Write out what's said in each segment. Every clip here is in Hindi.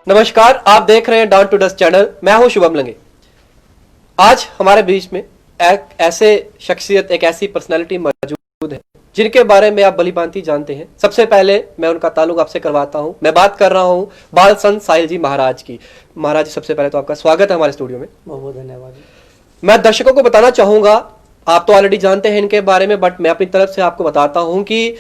नमस्कार, आप देख रहे हैं डाउन टू डस्ट चैनल। मैं हूं शुभम लंगे। आज हमारे बीच में एक ऐसे शख्सियत, एक ऐसी पर्सनालिटी मौजूद है जिनके बारे में आप भली भांति जानते हैं। सबसे पहले मैं उनका ताल्लुक आपसे करवाता हूं। मैं बात कर रहा हूं बाल संत साहिल जी महाराज की। महाराज, सबसे पहले तो आपका स्वागत है हमारे स्टूडियो में। बहुत बहुत धन्यवाद। मैं दर्शकों को बताना चाहूंगा, आप तो ऑलरेडी जानते हैं इनके बारे में, बट मैं अपनी तरफ से आपको बताता हूं कि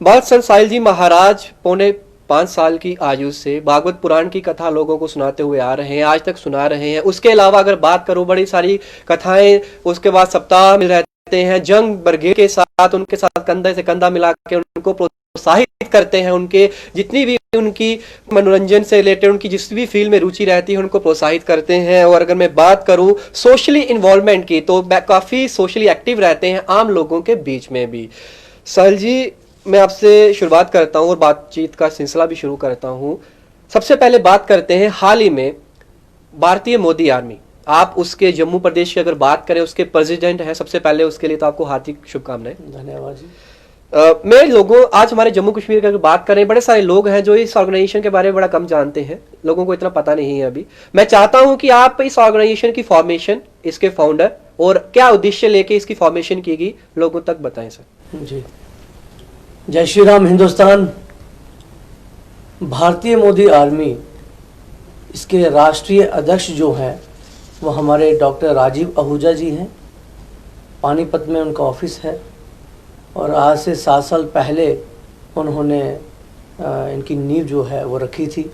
बाल संत साहिल जी महाराज 5.5 साल की आयु से भागवत पुराण की कथा लोगों को सुनाते हुए आ रहे हैं, आज तक सुना रहे हैं। उसके अलावा अगर बात करूं, बड़ी सारी कथाएं, उसके बाद सप्ताह में रहते हैं, जंग बरगेर के साथ उनके साथ कंधे से कंधा मिला के उनको प्रोत्साहित करते हैं। उनके जितनी भी उनकी मनोरंजन से रिलेटेड उनकी जिस भी फील्ड में रुचि रहती है उनको प्रोत्साहित करते हैं। और अगर मैं बात करूं सोशली इन्वॉल्वमेंट की, तो काफी सोशली एक्टिव रहते हैं आम लोगों के बीच में भी। साहिल जी, मैं आपसे शुरुआत करता हूं और बातचीत का सिलसिला भी शुरू करता हूं। सबसे पहले बात करते हैं हाल ही में भारतीय मोदी आर्मी, आप उसके जम्मू प्रदेश की अगर बात करें, उसके प्रेसिडेंट हैं। सबसे पहले उसके लिए तो आपको हार्दिक शुभकामनाएं। धन्यवाद जी। मैं लोगों, आज हमारे जम्मू कश्मीर की अगर बात करें, बड़े सारे लोग हैं जो इस ऑर्गेनाइजेशन के बारे में बड़ा कम जानते हैं, लोगों को इतना पता नहीं है अभी। मैं चाहता हूं कि आप इस ऑर्गेनाइजेशन की फॉर्मेशन, इसके फाउंडर और क्या उद्देश्य लेके इसकी फॉर्मेशन की गई, लोगों तक बताएं सर। जी, जय श्री राम हिंदुस्तान। भारतीय मोदी आर्मी, इसके राष्ट्रीय अध्यक्ष जो हैं वो हमारे डॉक्टर राजीव आहूजा जी हैं। पानीपत में उनका ऑफिस है और आज से 7 साल पहले उन्होंने इनकी नींव जो है वो रखी थी।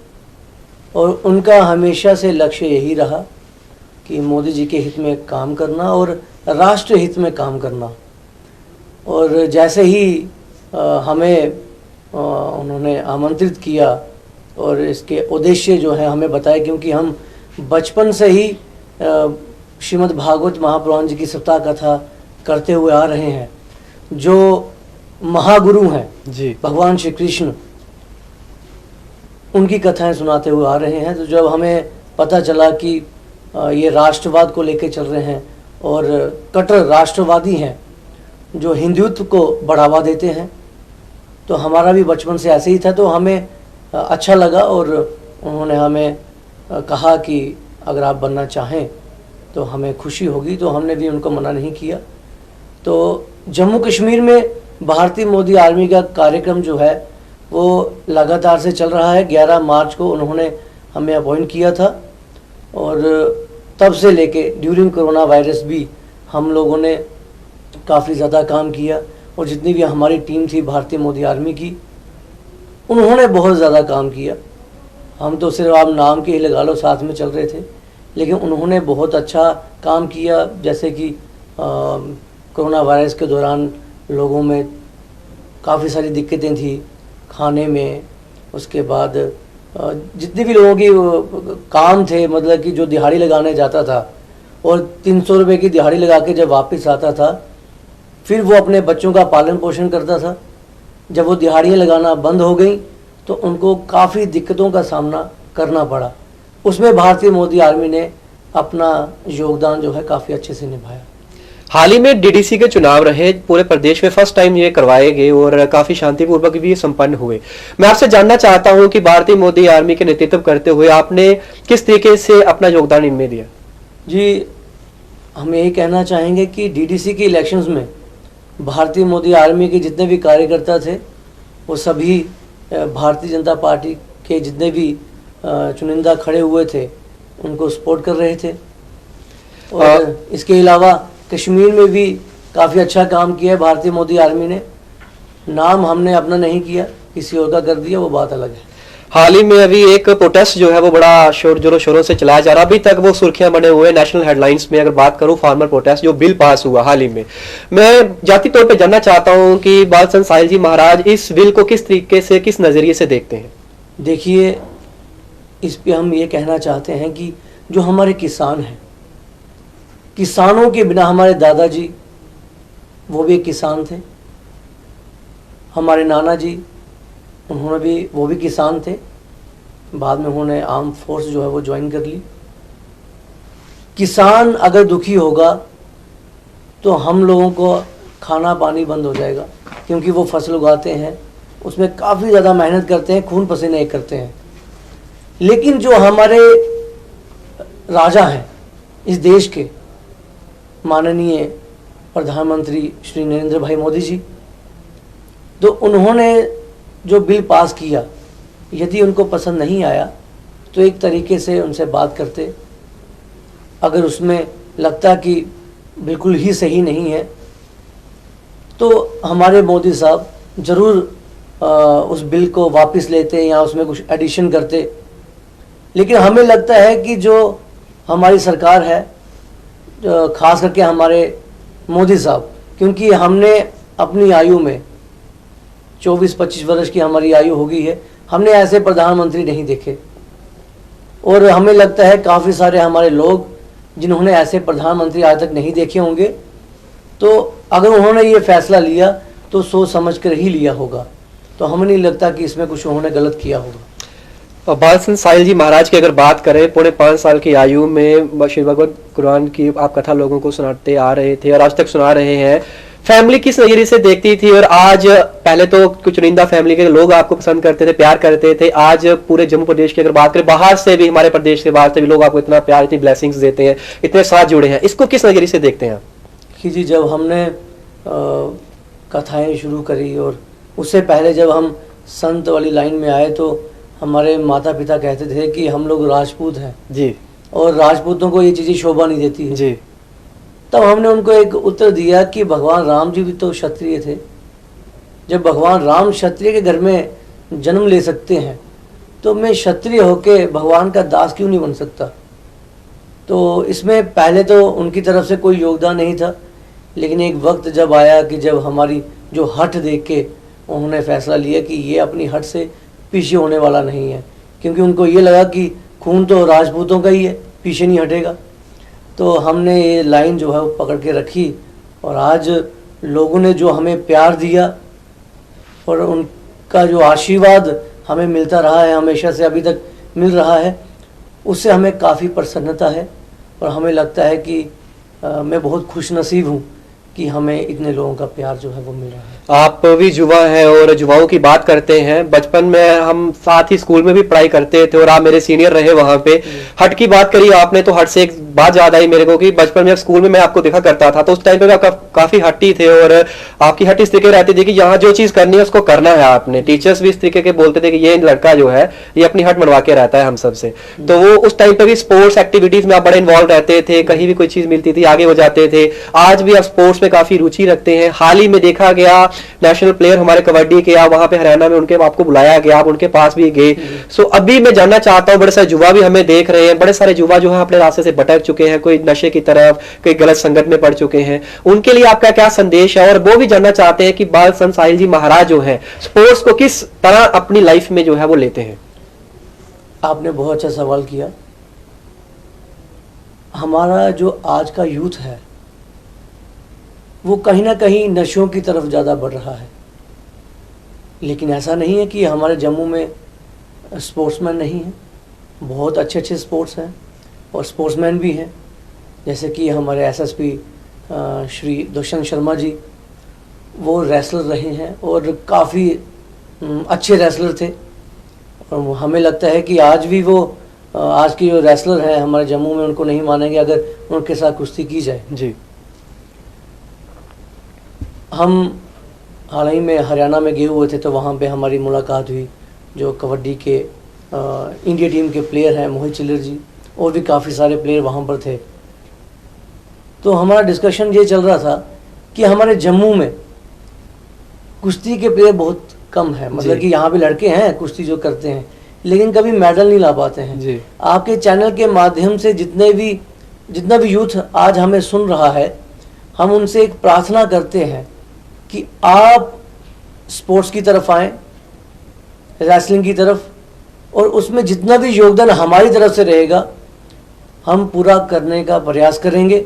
और उनका हमेशा से लक्ष्य यही रहा कि मोदी जी के हित में काम करना और राष्ट्र हित में काम करना। और जैसे ही हमें उन्होंने आमंत्रित किया और इसके उद्देश्य जो है हमें बताया, क्योंकि हम बचपन से ही श्रीमद् भागवत महापुराण जी की सप्ताह कथा करते हुए आ रहे हैं। जो महागुरु हैं जी, भगवान श्री कृष्ण, उनकी कथाएं सुनाते हुए आ रहे हैं। तो जब हमें पता चला कि ये राष्ट्रवाद को लेकर चल रहे हैं और कट्टर राष्ट्रवादी हैं जो हिंदुत्व को बढ़ावा देते हैं, तो हमारा भी बचपन से ऐसे ही था। तो हमें अच्छा लगा और उन्होंने हमें कहा कि अगर आप बनना चाहें तो हमें खुशी होगी। तो हमने भी उनको मना नहीं किया। तो जम्मू कश्मीर में भारतीय मोदी आर्मी का कार्यक्रम जो है वो लगातार से चल रहा है। 11 मार्च को उन्होंने हमें अपॉइंट किया था और तब से लेके ड्यूरिंग कोरोना वायरस भी हम लोगों ने काफ़ी ज़्यादा काम किया। और जितनी भी हमारी टीम थी भारतीय मोदी आर्मी की, उन्होंने बहुत ज़्यादा काम किया। हम तो सिर्फ आप नाम के ही लगा लो, साथ में चल रहे थे, लेकिन उन्होंने बहुत अच्छा काम किया। जैसे कि कोरोना वायरस के दौरान लोगों में काफ़ी सारी दिक्कतें थी खाने में। उसके बाद जितने भी लोगों की काम थे, मतलब कि जो दिहाड़ी लगाने जाता था और 300 रुपये की दिहाड़ी लगा के जब वापस आता था, फिर वो अपने बच्चों का पालन पोषण करता था। जब वो दिहाड़ियाँ लगाना बंद हो गई तो उनको काफ़ी दिक्कतों का सामना करना पड़ा। उसमें भारतीय मोदी आर्मी ने अपना योगदान जो है काफ़ी अच्छे से निभाया। हाल ही में डीडीसी के चुनाव रहे पूरे प्रदेश में, फर्स्ट टाइम ये करवाए गए और काफी शांतिपूर्वक भी संपन्न हुए। मैं आपसे जानना चाहता हूं कि भारतीय मोदी आर्मी के नेतृत्व करते हुए आपने किस तरीके से अपना योगदान इनमें दिया। जी, हम यही कहना चाहेंगे कि डीडीसी के इलेक्शंस में भारतीय मोदी आर्मी के जितने भी कार्यकर्ता थे वो सभी भारतीय जनता पार्टी के जितने भी चुनिंदा खड़े हुए थे उनको सपोर्ट कर रहे थे। और इसके अलावा कश्मीर में भी काफ़ी अच्छा काम किया है भारतीय मोदी आर्मी ने। नाम हमने अपना नहीं किया, किसी और का कर दिया, वो बात अलग है। हाल ही में अभी एक प्रोटेस्ट जो है वो बड़ा जोरों शोरों से चलाया जा रहा है, अभी तक वो सुर्खियां बने हुए नेशनल हेडलाइंस में। अगर बात करूं फार्मर प्रोटेस्ट, जो बिल पास हुआ हाल ही में, मैं जाती तौर पे जानना चाहता हूं कि बाल संत साहिल जी महाराज इस बिल को किस तरीके से, किस नजरिए से देखते हैं। देखिए, इस पे हम ये कहना चाहते हैं कि जो हमारे किसान हैं, किसानों के बिना, हमारे दादाजी वो भी एक किसान थे, हमारे नाना जी उन्होंने भी, वो भी किसान थे। बाद में उन्होंने आर्म फोर्स जो है वो ज्वाइन कर ली। किसान अगर दुखी होगा तो हम लोगों को खाना पानी बंद हो जाएगा, क्योंकि वो फसल उगाते हैं, उसमें काफ़ी ज़्यादा मेहनत करते हैं, खून पसीने एक करते हैं। लेकिन जो हमारे राजा हैं इस देश के, माननीय प्रधानमंत्री श्री नरेंद्र भाई मोदी जी, तो उन्होंने जो बिल पास किया, यदि उनको पसंद नहीं आया तो एक तरीके से उनसे बात करते। अगर उसमें लगता कि बिल्कुल ही सही नहीं है तो हमारे मोदी साहब ज़रूर उस बिल को वापस लेते या उसमें कुछ एडिशन करते। लेकिन हमें लगता है कि जो हमारी सरकार है, ख़ास करके हमारे मोदी साहब, क्योंकि हमने अपनी आयु में 24-25 वर्ष की हमारी आयु हो गई है, हमने ऐसे प्रधानमंत्री नहीं देखे। और हमें लगता है काफ़ी सारे हमारे लोग जिन्होंने ऐसे प्रधानमंत्री आज तक नहीं देखे होंगे, तो अगर उन्होंने ये फैसला लिया तो सोच समझ कर ही लिया होगा। तो हमें नहीं लगता कि इसमें कुछ उन्होंने गलत किया होगा। और बाल सन साहिल जी महाराज की अगर बात करें, 5.5 साल की आयु में श्री भगवत कुरान की आप कथा लोगों को सुनाते आ रहे थे और आज तक सुना रहे हैं। फैमिली किस नजरिए से देखती थी? और आज, पहले तो कुछ चुनिंदा फैमिली के लोग आपको पसंद करते थे, प्यार करते थे, आज पूरे जम्मू प्रदेश की अगर बात करें, बाहर से भी, हमारे प्रदेश के बाहर से भी लोग आपको इतना प्यार, इतनी ब्लेसिंग्स देते हैं, इतने साथ जुड़े हैं, इसको किस नजरिए से देखते हैं? कि जी, जब हमने कथाएं शुरू करी और उससे पहले जब हम संत वाली लाइन में आए तो हमारे माता पिता कहते थे कि हम लोग राजपूत हैं जी, और राजपूतों को ये चीज़ें शोभा नहीं देती है जी। तब हमने उनको एक उत्तर दिया कि भगवान राम जी भी तो क्षत्रिय थे। जब भगवान राम क्षत्रिय के घर में जन्म ले सकते हैं तो मैं क्षत्रिय होके भगवान का दास क्यों नहीं बन सकता? तो इसमें पहले तो उनकी तरफ से कोई योगदान नहीं था, लेकिन एक वक्त जब आया कि जब हमारी जो हट देख के उन्होंने फैसला लिया कि ये अपनी हट से पीछे होने वाला नहीं है, क्योंकि उनको ये लगा कि खून तो राजपूतों का ही है, पीछे नहीं हटेगा। तो हमने ये लाइन जो है वो पकड़ के रखी और आज लोगों ने जो हमें प्यार दिया और उनका जो आशीर्वाद हमें मिलता रहा है, हमेशा से अभी तक मिल रहा है, उससे हमें काफ़ी प्रसन्नता है और हमें लगता है कि मैं बहुत खुशनसीब हूँ कि हमें इतने लोगों का प्यार जो है वो मिल रहा है। आप भी युवा हैं और युवाओं की बात करते हैं। बचपन में हम साथ ही स्कूल में भी पढ़ाई करते थे और आप मेरे सीनियर रहे वहां पे। हट की बात करी आपने तो हट से एक बात याद आई मेरे को कि बचपन में स्कूल में मैं आपको देखा करता था, तो उस टाइम पे भी आप काफी हट्टी थे और आपकी हट इस तरीके रहती थी कि यहाँ जो चीज करनी है उसको करना है आपने। टीचर्स भी इस तरीके के बोलते थे कि ये लड़का जो है ये अपनी हट मनवा के रहता है हम सबसे। तो वो उस टाइम पे भी स्पोर्ट्स एक्टिविटीज में आप बड़े इन्वॉल्व रहते थे, कहीं भी कोई चीज मिलती थी आगे हो जाते थे। आज भी आप स्पोर्ट्स में काफी रुचि रखते हैं। हाल ही में देखा गया नेशनल प्लेयर हमारे कबड्डी के, आप वहां पे हरियाणा में उनके आपको बुलाया गया, आप उनके पास भी गए। सो अभी मैं जानना चाहता हूँ, बड़े सारे युवा भी हमें देख रहे हैं, बड़े सारे युवा जो है अपने रास्ते से भटक चुके हैं, कोई नशे की तरफ, कोई गलत संगत में पड़ चुके हैं, उनके लिए आपका क्या संदेश है? और वो भी जानना चाहते हैं कि बाल सन साहिल जी महाराज जो है स्पोर्ट्स को किस तरह अपनी लाइफ में जो है वो लेते हैं। आपने बहुत अच्छा सवाल किया। हमारा जो आज का यूथ है वो कहीं ना कहीं नशों की तरफ ज़्यादा बढ़ रहा है, लेकिन ऐसा नहीं है कि हमारे जम्मू में स्पोर्ट्समैन नहीं हैं। बहुत अच्छे अच्छे स्पोर्ट्स हैं और स्पोर्ट्समैन भी हैं, जैसे कि हमारे एसएसपी श्री दुष्यंत शर्मा जी, वो रेसलर रहे हैं और काफ़ी अच्छे रेसलर थे। और हमें लगता है कि आज भी वो आज की जो रेसलर हैं हमारे जम्मू में, उनको नहीं मानेंगे अगर उनके साथ कुश्ती की जाए। जी, हम हाल ही में हरियाणा में गए हुए थे तो वहाँ पे हमारी मुलाकात हुई जो कबड्डी के इंडिया टीम के प्लेयर हैं मोहित चिल्लर जी, और भी काफ़ी सारे प्लेयर वहाँ पर थे। तो हमारा डिस्कशन ये चल रहा था कि हमारे जम्मू में कुश्ती के प्लेयर बहुत कम है, मतलब कि यहाँ पे लड़के हैं कुश्ती जो करते हैं, लेकिन कभी मेडल नहीं ला पाते हैं। जी। आपके चैनल के माध्यम से जितना भी यूथ आज हमें सुन रहा है, हम उनसे एक प्रार्थना करते हैं कि आप स्पोर्ट्स की तरफ आएं, रेसलिंग की तरफ, और उसमें जितना भी योगदान हमारी तरफ से रहेगा हम पूरा करने का प्रयास करेंगे।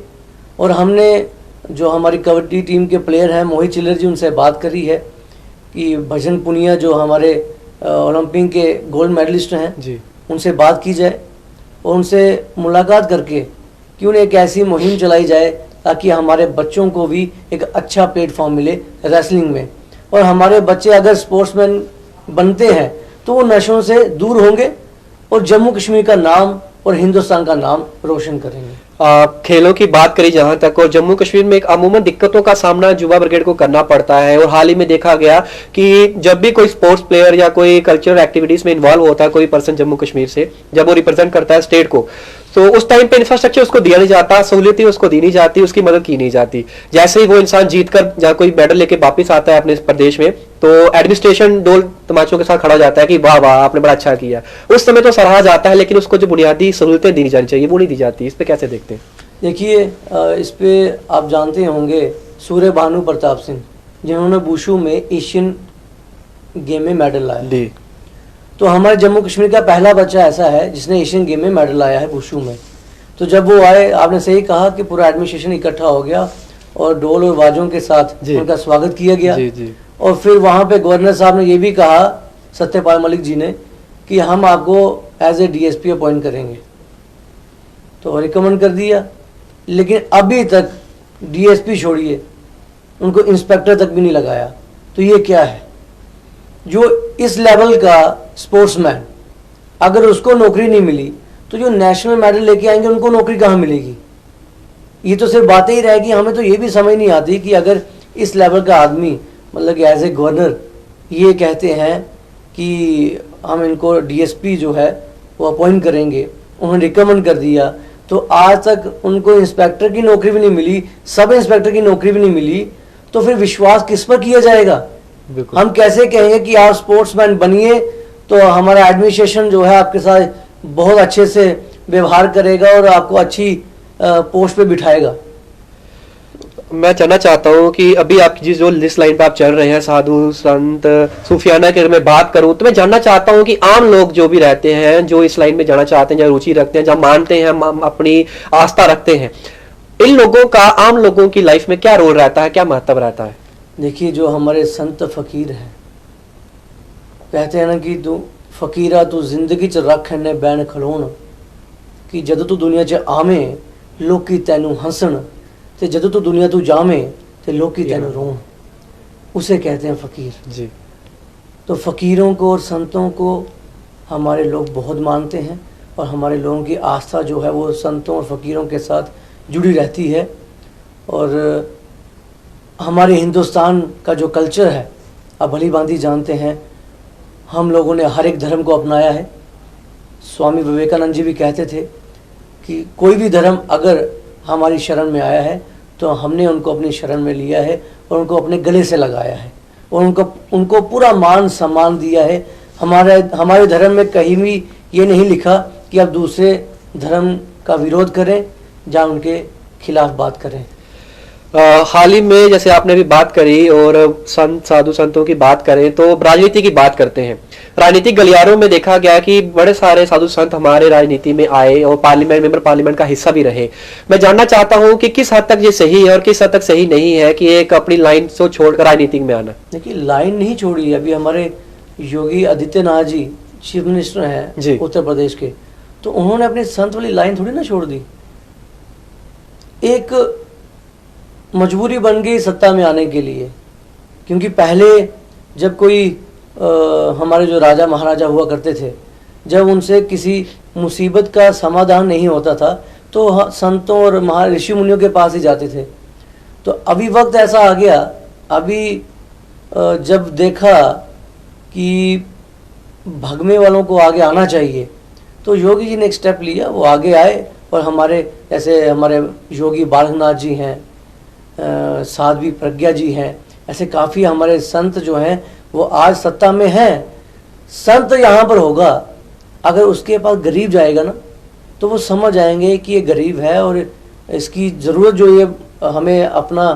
और हमने जो हमारी कबड्डी टीम के प्लेयर हैं मोहित चिल्लर जी, उनसे बात करी है कि भजन पुनिया जो हमारे ओलंपिक के गोल्ड मेडलिस्ट हैं जी, उनसे बात की जाए और उनसे मुलाकात करके क्यों नहीं एक ऐसी मुहिम चलाई जाए ताकि हमारे बच्चों को भी एक अच्छा प्लेटफॉर्म मिले रेसलिंग में। और हमारे बच्चे अगर स्पोर्ट्समैन बनते हैं तो वो नशों से दूर होंगे और जम्मू कश्मीर का नाम और हिंदुस्तान का नाम रोशन करेंगे। खेलों की बात करी जहां तक, और जम्मू कश्मीर में एक अमूमन दिक्कतों का सामना युवा ब्रिगेड को करना पड़ता है, और हाल ही में देखा गया कि जब भी कोई स्पोर्ट्स प्लेयर या कोई कल्चरल एक्टिविटीज में इन्वॉल्व होता है कोई पर्सन जम्मू कश्मीर से, जब वो रिप्रेजेंट करता है स्टेट को, तो उस टाइम पे इंफ्रास्ट्रक्चर उसको दिया नहीं जाता, सहूलियतें उसको दी नहीं जाती, उसकी मदद की नहीं जाती। जैसे ही वो इंसान जीत कर जहाँ कोई मेडल लेके वापस आता है अपने प्रदेश में, तो एडमिनिस्ट्रेशन ढोल तमाचों के साथ खड़ा हो जाता है कि वाह वाह आपने बड़ा अच्छा किया। उस समय तो सराहा जाता है, लेकिन उसको जो बुनियादी सहूलियतें दी जानी चाहिए वो नहीं दी जाती। इस पे कैसे देखते हैं? देखिए, इस पे आप जानते होंगे सूर्य भानु प्रताप सिंह, जिन्होंने वुशु में एशियन गेम में मेडल लाया। जी। तो हमारे जम्मू कश्मीर का पहला बच्चा ऐसा है जिसने एशियन गेम में मेडल लाया है वुशु में। तो जब वो आए, आपने सही कहा कि पूरा एडमिनिस्ट्रेशन इकट्ठा हो गया और ढोल और बाजों के साथ उनका स्वागत किया गया। जी जी। और फिर वहाँ पे गवर्नर साहब ने ये भी कहा, सत्यपाल मलिक जी ने, कि हम आपको एज ए डीएसपी अपॉइंट करेंगे। तो रिकमेंड कर दिया, लेकिन अभी तक डीएसपी छोड़िए, उनको इंस्पेक्टर तक भी नहीं लगाया। तो ये क्या है? जो इस लेवल का स्पोर्ट्समैन, अगर उसको नौकरी नहीं मिली तो जो नेशनल मेडल लेके आएंगे उनको नौकरी कहाँ मिलेगी? ये तो सिर्फ बातें ही रहेगी। हमें तो ये भी समझ नहीं आती कि अगर इस लेवल का आदमी, मतलब कि एज ए गवर्नर ये कहते हैं कि हम इनको डीएसपी जो है वो अपॉइंट करेंगे, उन्होंने रिकमेंड कर दिया, तो आज तक उनको इंस्पेक्टर की नौकरी भी नहीं मिली, सब इंस्पेक्टर की नौकरी भी नहीं मिली, तो फिर विश्वास किस पर किया जाएगा? हम कैसे कहेंगे कि आप स्पोर्ट्समैन बनिए तो हमारा एडमिनिस्ट्रेशन जो है आपके साथ बहुत अच्छे से व्यवहार करेगा और आपको अच्छी पोस्ट पे बिठाएगा? मैं जानना चाहता हूँ कि अभी आप जिस जो लिस्ट लाइन पे आप चल रहे हैं, साधु संत सूफियाना की अगर मैं बात करूं, तो मैं जानना चाहता हूँ कि आम लोग जो भी रहते हैं, जो इस लाइन में जाना चाहते हैं, जहाँ रुचि रखते हैं, जहाँ मानते हैं, अपनी आस्था रखते हैं, इन लोगों का, आम लोगों की लाइफ में क्या रोल रहता है, क्या महत्व रहता है? देखिए, जो हमारे संत फकीर हैं, कहते हैं ना कि तू फकीरा तू जिंदगी च रख ने बैन खलोन, कि जद तू दुनिया च आवे लोकी तैनू हंसन, ते जद तू दुनिया तू जावे ते लोकी तैनू रोन। उसे कहते हैं फकीर जी। तो फकीरों को और संतों को हमारे लोग बहुत मानते हैं, और हमारे लोगों की आस्था जो है वो संतों और फकीरों के साथ जुड़ी रहती है। और हमारे हिंदुस्तान का जो कल्चर है, आप भली भांति जानते हैं, हम लोगों ने हर एक धर्म को अपनाया है। स्वामी विवेकानंद जी भी कहते थे कि कोई भी धर्म अगर हमारी शरण में आया है तो हमने उनको अपनी शरण में लिया है और उनको अपने गले से लगाया है और उनको पूरा मान सम्मान दिया है। हमारे धर्म में कहीं भी ये नहीं लिखा कि आप दूसरे धर्म का विरोध करें या उनके खिलाफ बात करें। हाल ही में जैसे आपने भी बात करी और संत साधु संतों की बात करें, तो राजनीति की बात करते हैं। राजनीतिक गलियारों में देखा गया कि बड़े सारे साधु संत हमारे राजनीति में आए और मेंबर पार्लियामेंट का हिस्सा भी रहे। मैं जानना चाहता हूं कि किस हद तक ये सही है और किस हद तक सही नहीं है कि एक अपनी लाइन से छोड़कर राजनीति में आना। देखिए, लाइन नहीं छोड़ी। अभी हमारे योगी आदित्यनाथ जी चीफ मिनिस्टर हैं उत्तर प्रदेश के, तो उन्होंने अपनी संत वाली लाइन थोड़ी ना छोड़ दी। एक मजबूरी बन गई सत्ता में आने के लिए, क्योंकि पहले जब कोई हमारे जो राजा महाराजा हुआ करते थे, जब उनसे किसी मुसीबत का समाधान नहीं होता था तो संतों और ऋषि मुनियों के पास ही जाते थे। तो अभी वक्त ऐसा आ गया, अभी जब देखा कि भगने वालों को आगे आना चाहिए, तो योगी जी ने एक स्टेप लिया, वो आगे आए। और हमारे जैसे हमारे योगी बालकनाथ जी हैं, साध्वी प्रज्ञा जी हैं, ऐसे काफ़ी हमारे संत जो हैं वो आज सत्ता में हैं। संत यहाँ पर होगा, अगर उसके पास गरीब जाएगा ना तो वो समझ आएंगे कि ये गरीब है और इसकी ज़रूरत जो ये हमें अपना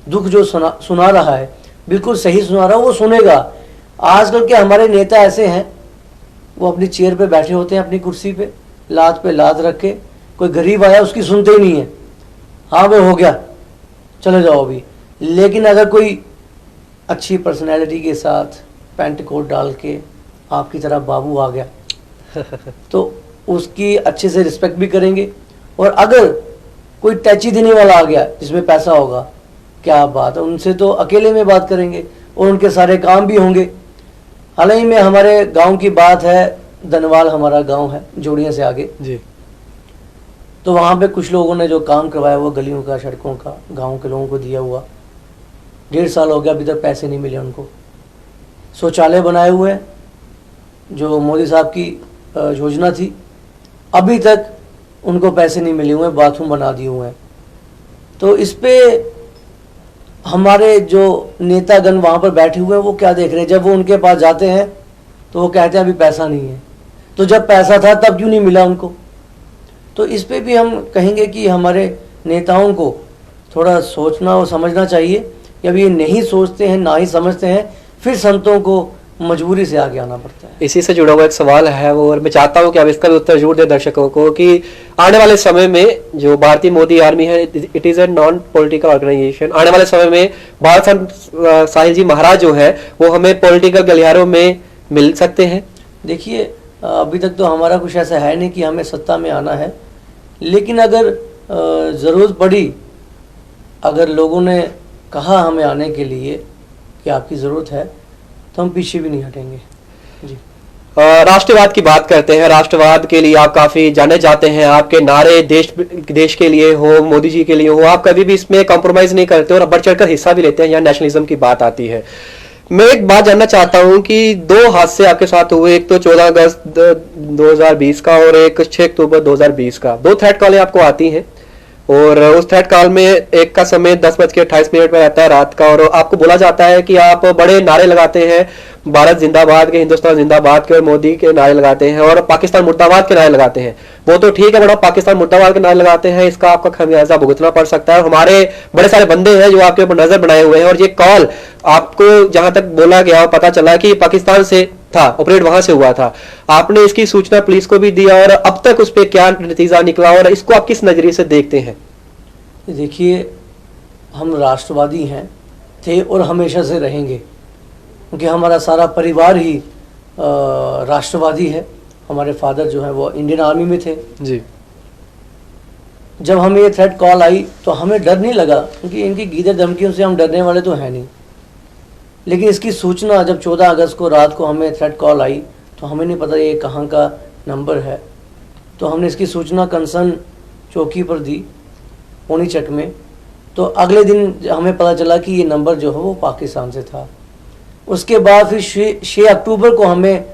दुख जो सुना रहा है, बिल्कुल सही सुना रहा है, वो सुनेगा। आजकल के हमारे नेता ऐसे हैं, वो अपनी चेयर पे बैठे होते हैं, अपनी कुर्सी पे लात रख के, कोई गरीब आया उसकी सुनते ही नहीं है। हाँ वो हो गया, चले जाओ अभी। लेकिन अगर कोई अच्छी पर्सनैलिटी के साथ पैंट कोट डाल के आपकी तरह बाबू आ गया तो उसकी अच्छे से रिस्पेक्ट भी करेंगे। और अगर कोई टैची देने वाला आ गया जिसमें पैसा होगा, क्या बात है, उनसे तो अकेले में बात करेंगे और उनके सारे काम भी होंगे। हाल ही में हमारे गांव की बात है, दनवाल हमारा गांव है, जोड़ियाँ से आगे। जी। तो वहाँ पे कुछ लोगों ने जो काम करवाया वो गलियों का, सड़कों का, गांव के लोगों को दिया हुआ। 1.5 साल हो गया, अभी तक पैसे नहीं मिले उनको। शौचालय बनाए हुए हैं, जो मोदी साहब की योजना थी, अभी तक उनको पैसे नहीं मिले हुए, बाथरूम बना दिए हुए हैं। तो इस पे हमारे जो नेतागण वहाँ पर बैठे हुए हैं वो क्या देख रहे हैं? जब वो उनके पास जाते हैं तो वो कहते हैं अभी पैसा नहीं है। तो जब पैसा था तब क्यों नहीं मिला उनको? तो इस पे भी हम कहेंगे कि हमारे नेताओं को थोड़ा सोचना और समझना चाहिए कि अभी ये नहीं सोचते हैं, ना ही समझते हैं, फिर संतों को मजबूरी से आगे आना पड़ता है। इसी से जुड़ा हुआ एक सवाल है वो, और मैं चाहता हूं कि आप इसका भी उत्तर जरूर दें दर्शकों को, कि आने वाले समय में जो भारतीय मोदी आर्मी है, it is a non political organisation. आने वाले समय में बाल साहिल जी महाराज जो है वो हमें पॉलिटिकल गलियारों में मिल सकते हैं? देखिए, अभी तक तो हमारा कुछ ऐसा है नहीं कि हमें सत्ता में आना है, लेकिन अगर ज़रूरत पड़ी, अगर लोगों ने कहा हमें आने के लिए कि आपकी ज़रूरत है, तो हम पीछे भी नहीं हटेंगे। जी। राष्ट्रवाद की बात करते हैं। राष्ट्रवाद के लिए आप काफी जाने जाते हैं, आपके नारे देश के लिए हो, मोदी जी के लिए हो, आप कभी भी इसमें कॉम्प्रोमाइज नहीं करते और बढ़ चढ़कर हिस्सा भी लेते हैं। यहाँ नेशनलिज्म की बात आती है। मैं एक बात जानना चाहता हूं कि 2 हादसे आपके साथ हुए, एक तो 14 अगस्त 2020 का और एक 6 अक्टूबर 2020 का। 2 थ्रेड कॉलें आपको आती हैं और उस थ्रेड कॉल में एक का समय 10:28 पर रहता है रात का, और आपको बोला जाता है कि आप बड़े नारे लगाते हैं, भारत जिंदाबाद के, हिंदुस्तान जिंदाबाद के और मोदी के नारे लगाते हैं और पाकिस्तान मुर्दाबाद के नारे लगाते हैं। वो तो ठीक है, बड़ा पाकिस्तान मुर्दाबाद के नारे लगाते हैं, इसका आपका खमियाजा भुगतना पड़ सकता है। और हमारे बड़े सारे बंदे हैं जो आपके ऊपर नजर बनाए हुए हैं, और ये कॉल आपको जहां तक बोला गया पता चला कि पाकिस्तान से था, ऑपरेट वहां से हुआ था। आपने इसकी सूचना पुलिस को भी दिया, और अब तक उस पर क्या नतीजा निकला और इसको आप किस नजरिए से देखते हैं? देखिए, हम राष्ट्रवादी हैं, थे और हमेशा से रहेंगे, क्योंकि हमारा सारा परिवार ही राष्ट्रवादी है। हमारे फादर जो है वो इंडियन आर्मी में थे। जी। जब हमें ये थ्रेट कॉल आई तो हमें डर नहीं लगा, क्योंकि इनकी गीदड़ धमकियों से हम डरने वाले तो हैं नहीं। लेकिन इसकी सूचना जब 14 अगस्त को रात को हमें थ्रेट कॉल आई तो हमें नहीं पता ये कहाँ का नंबर है। तो हमने इसकी सूचना कंसर्न चौकी पर दी, पोनीचक में। तो अगले दिन हमें पता चला कि ये नंबर जो है वो पाकिस्तान से था। उसके बाद फिर 6 अक्टूबर को हमें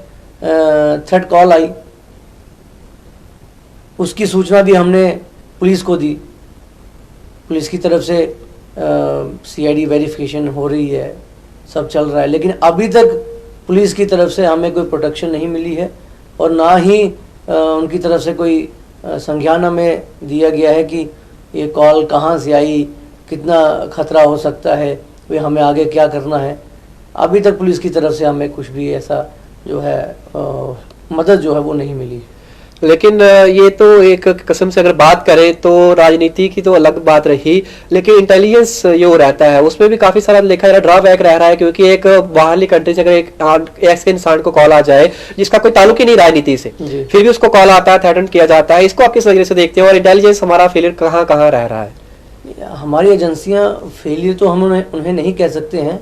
थ्रेट कॉल आई, उसकी सूचना भी हमने पुलिस को दी। पुलिस की तरफ से CID वेरिफिकेशन हो रही है, सब चल रहा है, लेकिन अभी तक पुलिस की तरफ से हमें कोई प्रोटेक्शन नहीं मिली है और ना ही उनकी तरफ से कोई संज्ञान हमें दिया गया है कि ये कॉल कहाँ से आई, कितना खतरा हो सकता है, वे हमें आगे क्या करना है। अभी तक पुलिस की तरफ से हमें कुछ भी ऐसा जो है मदद जो है वो नहीं मिली। लेकिन ये तो एक कसम से अगर बात करें तो राजनीति की तो अलग बात रही, लेकिन इंटेलिजेंस जो रहता है उसमें भी काफी सारा लिखा है, ड्रॉबैक रह रहा है, क्योंकि एक बाहरली कंट्री से अगर एक ऐसे इंसान को कॉल आ जाए जिसका कोई ताल्लुक ही नहीं राजनीति से, फिर भी उसको कॉल आता है, थ्रेटन किया जाता है, इसको आप किस नजरिए से देखते हैं? और इंटेलिजेंस हमारा फेलियर कहाँ कहाँ रह रहा है? हमारी एजेंसियां फेलियर तो हम उन्हें नहीं कह सकते हैं,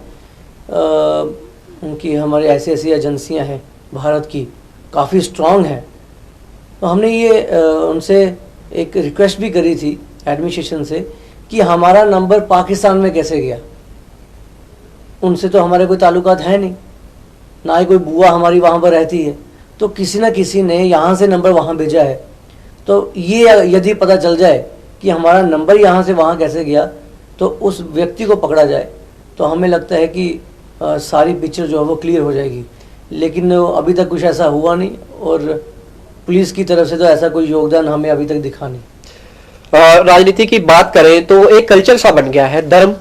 उनकी हमारी ऐसी ऐसी एजेंसियां हैं भारत की, काफ़ी स्ट्रांग हैं। तो हमने ये उनसे एक रिक्वेस्ट भी करी थी एडमिनिस्ट्रेशन से कि हमारा नंबर पाकिस्तान में कैसे गया। उनसे तो हमारे कोई ताल्लुकात है नहीं, ना ही कोई बुआ हमारी वहाँ पर रहती है, तो किसी न किसी ने यहाँ से नंबर वहाँ भेजा है। तो ये यदि पता चल जाए कि हमारा नंबर यहाँ से वहाँ कैसे गया तो उस व्यक्ति को पकड़ा जाए, तो हमें लगता है कि सारी पिक्चर जो है वो क्लियर हो जाएगी। लेकिन अभी तक कुछ ऐसा हुआ नहीं और पुलिस की तरफ से तो ऐसा कोई योगदान हमें अभी तक दिखा नहीं। राजनीति की बात करें तो एक कल्चर सा बन गया है, धर्म,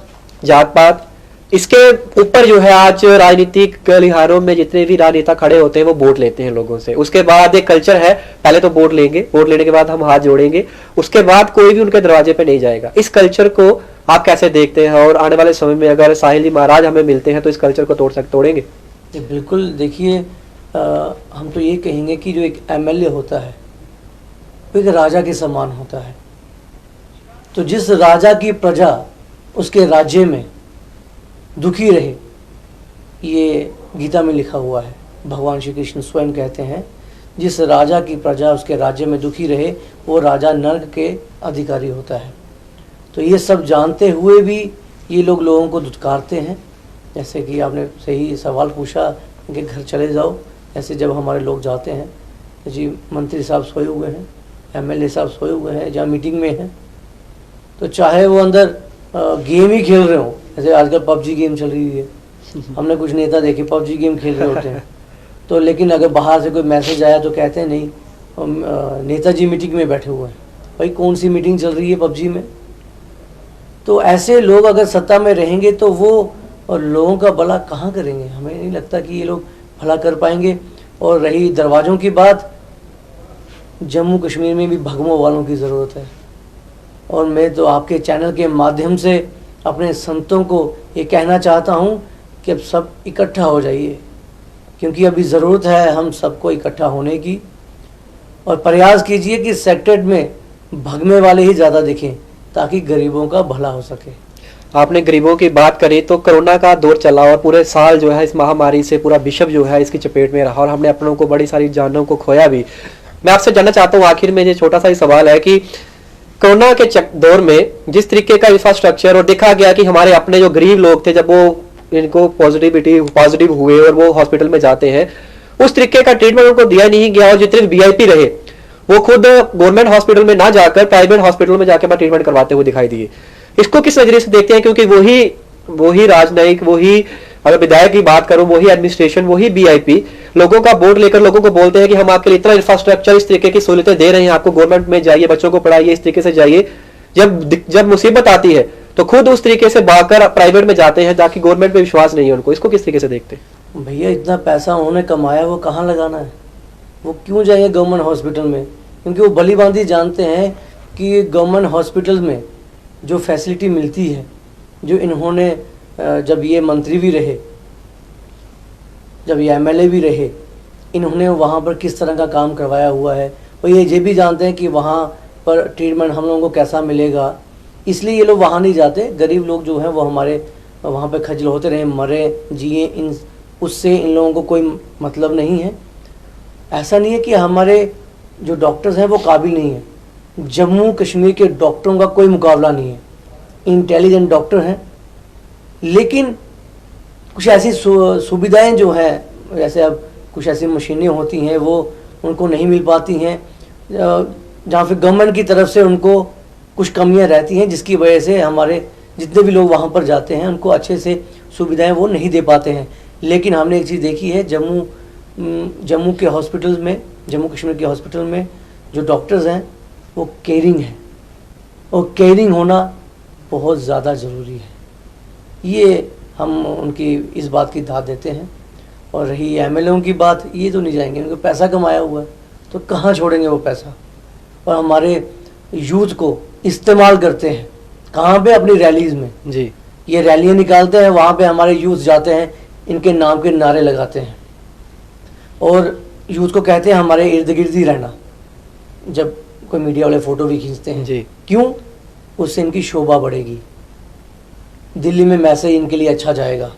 जात पात, इसके ऊपर जो है आज राजनीतिक गलियारों में जितने भी राजनेता खड़े होते हैं वो वोट लेते हैं लोगों से। उसके बाद एक कल्चर है, पहले तो वोट लेंगे, वोट लेने के बाद हम हाथ जोड़ेंगे, उसके बाद कोई भी उनके दरवाजे पे नहीं जाएगा। इस कल्चर को आप कैसे देखते हैं? और आने वाले समय में अगर साहिल जी महाराज हमें मिलते हैं तो इस कल्चर को तोड़ेंगे? बिल्कुल। देखिए, हम तो ये कहेंगे कि जो एक MLA होता है वो एक राजा के समान होता है। तो जिस राजा की प्रजा उसके राज्य में दुखी रहे, ये गीता में लिखा हुआ है, भगवान श्री कृष्ण स्वयं कहते हैं। जिस राजा की प्रजा उसके राज्य में दुखी रहे वो राजा नर्क के अधिकारी होता है। तो ये सब जानते हुए भी ये लोग लोगों को धुतकारते हैं। जैसे कि आपने सही सवाल पूछा कि घर चले जाओ, ऐसे जब हमारे लोग जाते हैं, जी मंत्री साहब सोए हुए हैं, एमएलए साहब सोए हुए हैं, जहाँ मीटिंग में हैं, तो चाहे वो अंदर गेम ही खेल रहे हो, जैसे आजकल पबजी गेम चल रही है, हमने कुछ नेता देखे पबजी गेम खेल रहे होते हैं, तो लेकिन अगर बाहर से कोई मैसेज आया तो कहते हैं नहीं नेताजी मीटिंग में बैठे हुए हैं। भाई कौन सी मीटिंग चल रही है पबजी में? तो ऐसे लोग अगर सत्ता में रहेंगे तो वो और लोगों का भला कहाँ करेंगे? हमें नहीं लगता कि ये लोग भला कर पाएंगे। और रही दरवाज़ों की बात, जम्मू कश्मीर में भी भगमों वालों की ज़रूरत है। और मैं तो आपके चैनल के माध्यम से अपने संतों को ये कहना चाहता हूँ कि अब सब इकट्ठा हो जाइए, क्योंकि अभी ज़रूरत है हम सबको इकट्ठा होने की। और प्रयास कीजिए कि सेक्टर में भगमे वाले ही ज़्यादा दिखें ताकि गरीबों का भला हो सके। आपने गरीबों की बात करी तो कोरोना का दौर चला और पूरे साल जो है इस महामारी से पूरा विश्व जो है इसकी चपेट में रहा और हमने अपनों को बड़ी सारी जानों को खोया भी। मैं आपसे जानना चाहता हूँ आखिर में ये छोटा सा ही सवाल है कि कोरोना के दौर में जिस तरीके का इंफ्रास्ट्रक्चर और देखा गया कि हमारे अपने जो गरीब लोग थे, जब वो इनको पॉजिटिव हुए और वो हॉस्पिटल में जाते हैं, उस तरीके का ट्रीटमेंट उनको दिया नहीं गया और जितने वीआईपी रहे वो खुद गवर्नमेंट हॉस्पिटल में ना जाकर प्राइवेट हॉस्पिटल में जाकर ट्रीटमेंट करवाते हुए दिखाई दिए। इसको किस नजरिए से देखते हैं? क्योंकि वही राजनयिक, वही अगर विधायक की बात करूं, वही एडमिनिस्ट्रेशन, वही वीआईपी लोगों का बोर्ड लेकर लोगों को बोलते हैं कि हम आपके लिए इतना इंफ्रास्ट्रक्चर, इस तरीके की सहूलतें दे रहे हैं, आपको गवर्नमेंट में जाइए, बच्चों को पढ़ाइए, इस तरीके से जाइए। जब मुसीबत आती है तो खुद उस तरीके से भागकर प्राइवेट में जाते हैं ताकि गवर्नमेंट पे विश्वास नहीं है उनको। इसको किस तरीके से देखते हैं? भैया इतना पैसा उन्होंने कमाया वो कहाँ लगाना है? वो क्यों जाएंगे गवर्नमेंट हॉस्पिटल में? क्योंकि वो भली भांति जानते हैं कि गवर्नमेंट हॉस्पिटल में जो फैसिलिटी मिलती है, जो इन्होंने जब ये मंत्री भी रहे, जब ये एमएलए भी रहे, इन्होंने वहाँ पर किस तरह का काम करवाया हुआ है। और ये भी जानते हैं कि वहाँ पर ट्रीटमेंट हम लोगों को कैसा मिलेगा, इसलिए ये लोग वहाँ नहीं जाते। गरीब लोग जो हैं वो हमारे वहाँ पे खजल होते रहे, मरे जिए, उससे इन लोगों को कोई मतलब नहीं है। ऐसा नहीं है कि हमारे जो डॉक्टर्स हैं वो काबिल नहीं हैं। जम्मू कश्मीर के डॉक्टरों का कोई मुकाबला नहीं है, इंटेलिजेंट डॉक्टर हैं। लेकिन कुछ ऐसी सुविधाएं जो हैं, जैसे अब कुछ ऐसी मशीनें होती हैं वो उनको नहीं मिल पाती हैं, जहाँ फिर गवर्नमेंट की तरफ से उनको कुछ कमियां रहती हैं, जिसकी वजह से हमारे जितने भी लोग वहाँ पर जाते हैं उनको अच्छे से सुविधाएं वो नहीं दे पाते हैं। लेकिन हमने एक चीज़ देखी है, जम्मू के हॉस्पिटल में, जम्मू कश्मीर के हॉस्पिटल में जो डॉक्टर्स हैं वो केयरिंग हैं, और केयरिंग होना बहुत ज़्यादा ज़रूरी है। ये हम उनकी इस बात की दाद देते हैं। और रही एमएलएओं की बात, ये तो नहीं जाएंगे, उनको पैसा कमाया हुआ है तो कहाँ छोड़ेंगे वो पैसा। और हमारे यूथ को इस्तेमाल करते हैं कहाँ पे? अपनी रैलीज़ में जी, ये रैलियाँ निकालते हैं, वहाँ पे हमारे यूथ जाते हैं, इनके नाम के नारे लगाते हैं और यूथ को कहते हैं हमारे इर्द गिर्द ही रहना। जब कोई मीडिया वाले फ़ोटो भी खींचते हैं जी, क्यों? उससे इनकी शोभा बढ़ेगी, दिल्ली में मैसेज इनके लिए अच्छा जाएगा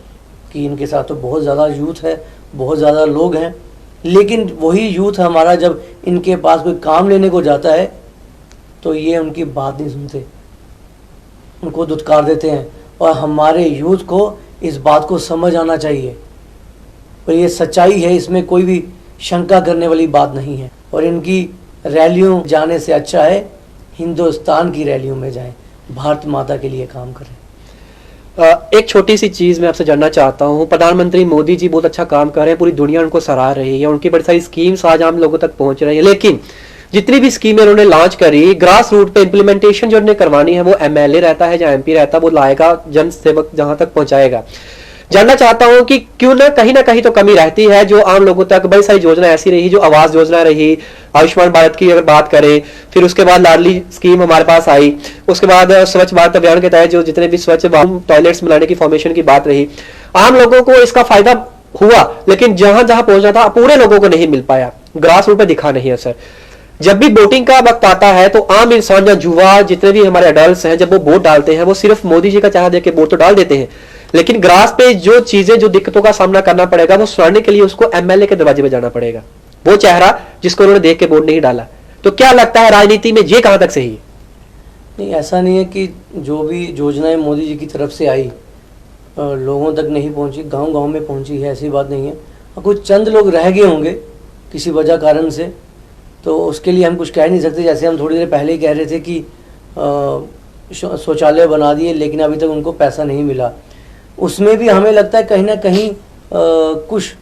कि इनके साथ तो बहुत ज़्यादा यूथ है, बहुत ज़्यादा लोग हैं। लेकिन वही यूथ हमारा जब इनके पास कोई काम लेने को जाता है तो ये उनकी बात नहीं सुनते, उनको धुतकार देते हैं। और हमारे यूथ को इस बात को समझ आना चाहिए, और ये सच्चाई है, इसमें कोई भी शंका करने वाली बात नहीं है। और इनकी रैलियों जाने से अच्छा है हिंदुस्तान की रैलियों में जाएं, भारत माता के लिए काम करें। एक छोटी सी चीज मैं आपसे जानना चाहता हूँ। प्रधानमंत्री मोदी जी बहुत अच्छा काम कर रहे हैं, पूरी दुनिया उनको सराह रही है, उनकी बड़ी सारी स्कीम्स आज आम लोगों तक पहुंच रही है। लेकिन जितनी भी स्कीमें उन्होंने लॉन्च करी, ग्रास रूट पे इंप्लीमेंटेशन जो उन्हें करवानी है वो एमएलए रहता है या एमपी रहता है, वो लाएगा, जन सेवक जहां तक पहुंचाएगा। जानना चाहता हूं कि क्यों ना कहीं तो कमी रहती है जो आम लोगों तक। बड़ी सारी योजना ऐसी रही, जो आवास योजना रही, आयुष्मान भारत की अगर बात करें, फिर उसके बाद लाडली स्कीम हमारे पास आई, उसके बाद स्वच्छ भारत अभियान के तहत जो जितने भी स्वच्छ टॉयलेट्स बनाने की फॉर्मेशन की बात रही, आम लोगों को इसका फायदा हुआ, लेकिन जहां जहां पहुंचना था पूरे लोगों को नहीं मिल पाया, ग्रास रूट पे दिखा नहीं असर। जब भी वोटिंग का वक्त आता है तो आम इंसान या युवा, जितने भी हमारे एडल्ट्स हैं, जब वो वोट डालते हैं वो सिर्फ मोदी जी का चेहरा देख के वोट तो डाल देते हैं, लेकिन ग्रास पे जो चीजें, जो दिक्कतों का सामना करना पड़ेगा वो सुनाने के लिए उसको एमएलए के दरवाजे पे जाना पड़ेगा। वो चेहरा जिसको उन्होंने देख के वोट नहीं डाला। तो क्या लगता है राजनीति में ये कहां तक सही है? नहीं, ऐसा नहीं है कि जो भी योजनाएं मोदी जी की तरफ से आई लोगों तक नहीं पहुंची, गांव-गांव में पहुंची है, ऐसी बात नहीं है। और कुछ चंद लोग रह गए होंगे किसी वजह कारण से, तो उसके लिए हम कुछ कह नहीं सकते। जैसे हम थोड़ी देर पहले ही कह रहे थे कि शौचालय बना दिए लेकिन अभी तक उनको पैसा नहीं मिला। उसमें भी हमें लगता है कहीं ना कहीं कुछ,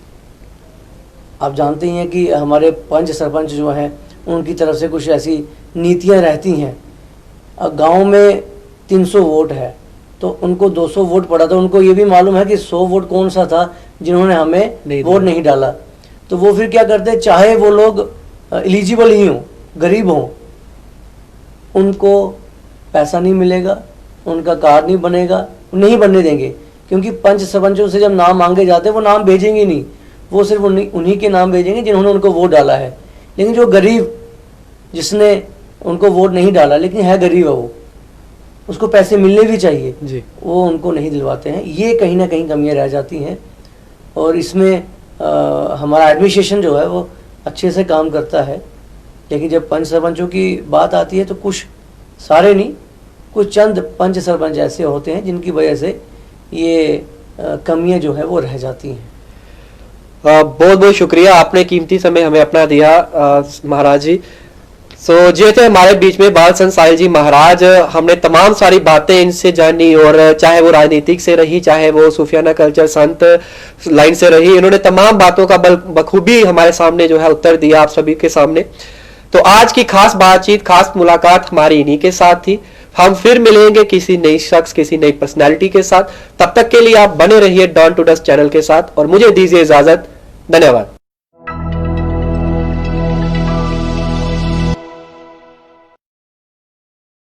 आप जानते ही हैं कि हमारे पंच सरपंच जो हैं उनकी तरफ से कुछ ऐसी नीतियां रहती हैं। गांव में 300 वोट है तो उनको 200 वोट पड़ा, तो उनको ये भी मालूम है कि 100 वोट कौन सा था जिन्होंने हमें वोट नहीं डाला। तो वो फिर क्या करते हैं, चाहे वो लोग एलिजिबल ही हों, गरीब हों, उनको पैसा नहीं मिलेगा, उनका कार्ड नहीं बनेगा, नहीं बनने देंगे। क्योंकि पंच सरपंचों से जब नाम मांगे जाते हैं वो नाम भेजेंगे नहीं, वो सिर्फ उन्हीं के नाम भेजेंगे जिन्होंने उनको वोट डाला है। लेकिन जो गरीब, जिसने उनको वोट नहीं डाला लेकिन है गरीब है, वो उसको पैसे मिलने भी चाहिए जी, वो उनको नहीं दिलवाते हैं। ये कहीं ना कहीं कमियां रह जाती हैं। और इसमें हमारा एडमिनिस्ट्रेशन जो है वो अच्छे से काम करता है। लेकिन जब पंच सरपंचों की बात आती है तो कुछ, सारे नहीं, कुछ चंद पंच सरपंच ऐसे होते हैं जिनकी वजह से ये कमियां जो है वो रह जाती हैं। बहुत बहुत शुक्रिया, आपने कीमती समय हमें अपना दिया महाराज जी। सो जे थे हमारे बीच में बाल संत साहिल जी महाराज। हमने तमाम सारी बातें इनसे जानी, और चाहे वो राजनीतिक से रही, चाहे वो सूफियाना कल्चर संत लाइन से रही, इन्होंने तमाम बातों का बखूबी हमारे सामने जो है उत्तर दिया आप सभी के सामने। तो आज की खास बातचीत, खास मुलाकात हमारी इन्हीं के साथ थी। हम फिर मिलेंगे किसी नई शख्स, किसी नई पर्सनैलिटी के साथ। तब तक के लिए आप बने रहिए डॉन टू डस्ट चैनल के साथ और मुझे दीजिए इजाजत। धन्यवाद।